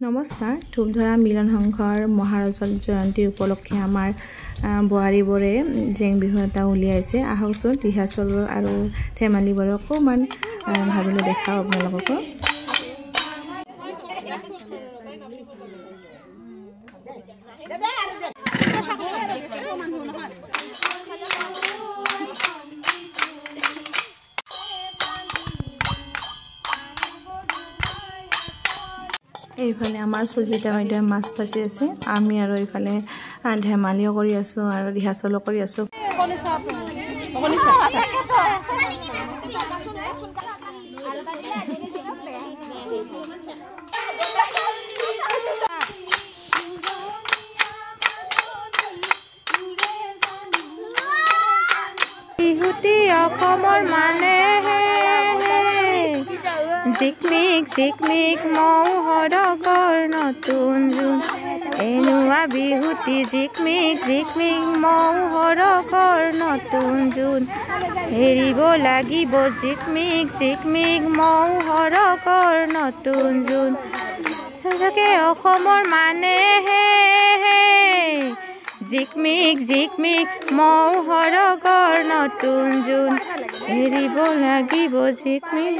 নমস্কাৰ। ধূপধৰা মিলন সংঘৰ মহাৰাজৰ জয়ন্তী উপলক্ষে আমাৰ বোৱাৰীবোৰে জেং বিহু এটা উলিয়াইছে। আহকচোন ৰিহাৰ্চল আৰু ধেমালিবোৰ অকণমান ভাবিলোঁ দেখাওঁ আপোনালোককো। এইফালে আমাৰ সুজিতা বাইদেৱে মাছ ভাজি আছে, আমি আৰু এইফালে ধেমালিও কৰি আছোঁ আৰু ৰিহাৰ্চলো কৰি আছোঁ। বিহুটি অসমৰ মানে জিকমিক জিকমিক মৌহৰকৰ নতুন জোন, এনুৱা বিহুটি জিকমিক জিকমিক মৌহৰকৰ নতুন জোন, এৰিব লাগিব জিকমিক জিকমিক মৌহৰকৰ নতুন জোন, সঁচাকে অসমৰ মানে জিকমিক জিকমিক মৌহৰকৰ নতুন জোন, এৰিব লাগিব জিকমিক।